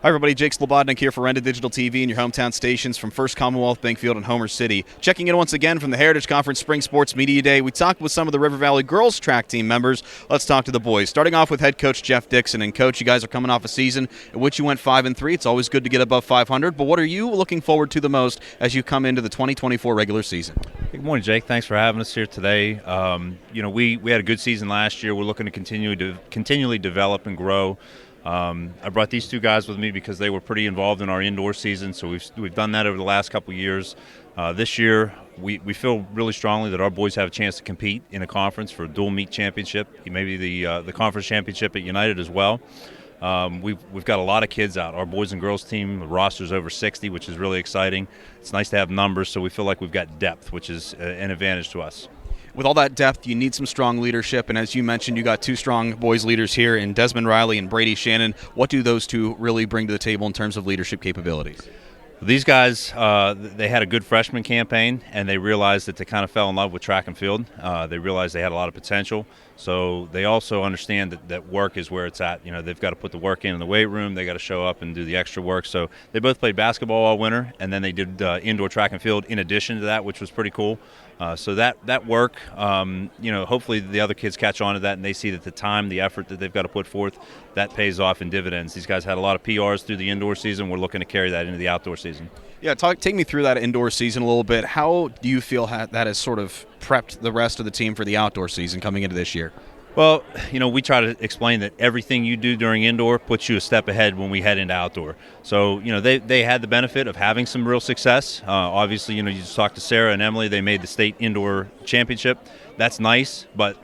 Hi, everybody. Jake Slebodnick here for Renda Digital TV and your hometown stations from First Commonwealth, Bankfield, and Homer City. Checking in once again from the Heritage Conference Spring Sports Media Day. We talked with some of the River Valley girls track team members. Let's talk to the boys. Starting off with head coach Jeff Dixon. And, Coach, you guys are coming off a season in which you went 5-3. It's always good to get above 500. But what are you looking forward to the most as you come into the 2024 regular season? Good morning, Jake. Thanks for having us here today. We had a good season last year. We're looking to continually develop and grow. I brought these two guys with me because they were pretty involved in our indoor season, so we've done that over the last couple of years. This year, we feel really strongly that our boys have a chance to compete in a conference for a dual meet championship, maybe the conference championship at United as well. We've got a lot of kids out. Our boys and girls team, the roster's over 60, which is really exciting. It's nice to have numbers, so we feel like we've got depth, which is an advantage to us. With all that depth, you need some strong leadership, and as you mentioned, you got two strong boys leaders here in Desmond Riley and Brady Shannon. What do those two really bring to the table in terms of leadership capabilities? These guys, they had a good freshman campaign, and they realized that they kind of fell in love with track and field. They realized they had a lot of potential, so they also understand that work is where it's at. You know, they've got to put the work in the weight room. They got to show up and do the extra work. So they both played basketball all winter, and then they did indoor track and field in addition to that, which was pretty cool. So that work, hopefully the other kids catch on to that and they see that the time, the effort that they've got to put forth, that pays off in dividends. These guys had a lot of PRs through the indoor season. We're looking to carry that into the outdoor season. Yeah, take me through that indoor season a little bit. How do you feel that has sort of prepped the rest of the team for the outdoor season coming into this year? Well, we try to explain that everything you do during indoor puts you a step ahead when we head into outdoor. So, they had the benefit of having some real success. Obviously, you just talked to Sarah and Emily. They made the state indoor championship. That's nice, but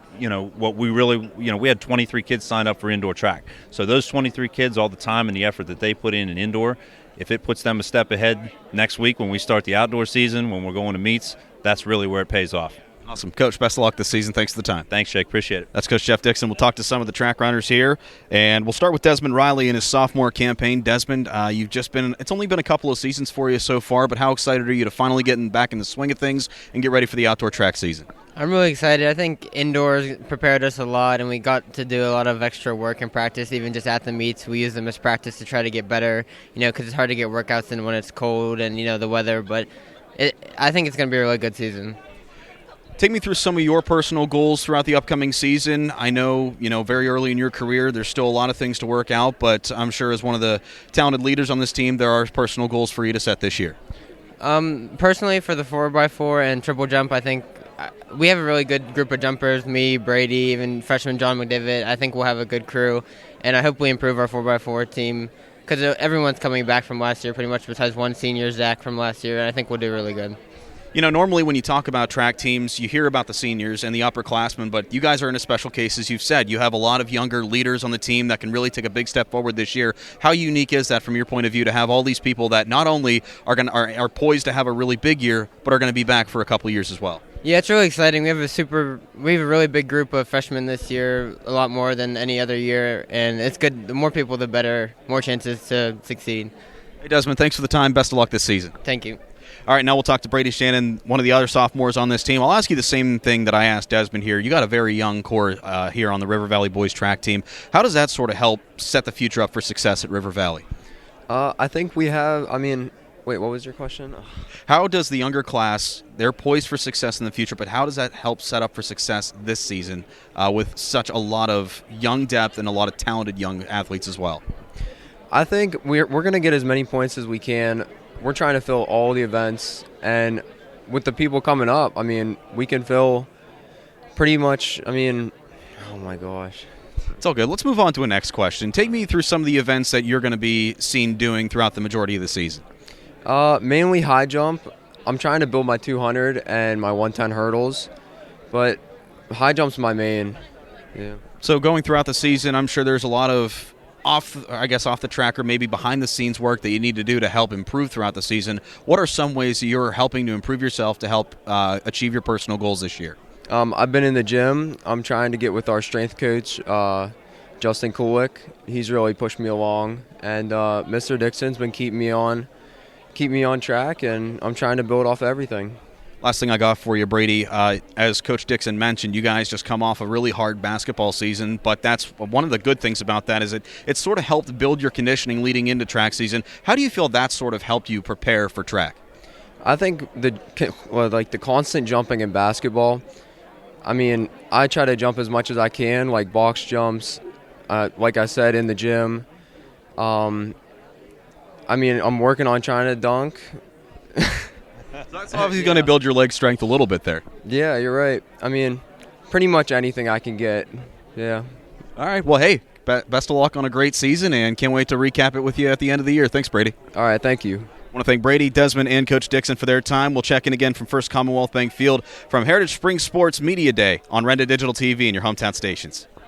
what we really, we had 23 kids signed up for indoor track. So those 23 kids, all the time and the effort that they put in indoor, if it puts them a step ahead next week when we start the outdoor season, when we're going to meets, that's really where it pays off. Awesome. Coach, best of luck this season. Thanks for the time. Thanks, Jake. Appreciate it. That's Coach Jeff Dixon. We'll talk to some of the track runners here, and we'll start with Desmond Riley in his sophomore campaign. Desmond, it's only been a couple of seasons for you so far, but how excited are you to finally get back in the swing of things and get ready for the outdoor track season? I'm really excited. I think indoors prepared us a lot, and we got to do a lot of extra work and practice, even just at the meets. We use them as practice to try to get better, because it's hard to get workouts in when it's cold and, the weather, but I think it's going to be a really good season. Take me through some of your personal goals throughout the upcoming season. I know, very early in your career, there's still a lot of things to work out, but I'm sure as one of the talented leaders on this team, there are personal goals for you to set this year. Personally, for the 4x4 and triple jump, I think we have a really good group of jumpers, me, Brady, even freshman John McDivitt. I think we'll have a good crew, and I hope we improve our 4x4 team because everyone's coming back from last year pretty much besides one senior, Zach, from last year, and I think we'll do really good. Normally when you talk about track teams, you hear about the seniors and the upperclassmen, but you guys are in a special case, as you've said. You have a lot of younger leaders on the team that can really take a big step forward this year. How unique is that from your point of view to have all these people that not only are poised to have a really big year, but are going to be back for a couple of years as well? Yeah, it's really exciting. We have a really big group of freshmen this year, a lot more than any other year, and it's good. The more people, the better, more chances to succeed. Hey, Desmond, thanks for the time. Best of luck this season. Thank you. All right, now we'll talk to Brady Shannon, one of the other sophomores on this team. I'll ask you the same thing that I asked Desmond here. You got a very young core here on the River Valley boys track team. How does that sort of help set the future up for success at River Valley? I think we have, wait, what was your question? How does the younger class, they're poised for success in the future, but how does that help set up for success this season with such a lot of young depth and a lot of talented young athletes as well? I think we're going to get as many points as we can. We're trying to fill all the events, and with the people coming up, we can fill pretty much, oh my gosh. It's all good. Let's move on to a next question. Take me through some of the events that you're going to be seen doing throughout the majority of the season. Mainly high jump. I'm trying to build my 200 and my 110 hurdles, but high jump's my main. Yeah. So going throughout the season, I'm sure there's a lot of off the track or maybe behind the scenes work that you need to do to help improve throughout the season. What are some ways that you're helping to improve yourself to help achieve your personal goals this year? I've been in the gym. I'm trying to get with our strength coach, Justin Kulick. He's really pushed me along, and Mr. Dixon's been keeping me on track, and I'm trying to build off everything. Last thing I got for you, Brady, as Coach Dixon mentioned, you guys just come off a really hard basketball season, but that's one of the good things about that is it sort of helped build your conditioning leading into track season. How do you feel that sort of helped you prepare for track? I think the constant jumping in basketball, I mean, I try to jump as much as I can, like box jumps, like I said, in the gym. I mean, I'm working on trying to dunk. That's obviously going to build your leg strength a little bit there. Yeah, you're right. I mean, pretty much anything I can get. Yeah. All right. Well, hey, best of luck on a great season, and can't wait to recap it with you at the end of the year. Thanks, Brady. All right, thank you. I want to thank Brady, Desmond, and Coach Dixon for their time. We'll check in again from First Commonwealth Bank Field from Heritage Spring Sports Media Day on Renda Digital TV and your hometown stations.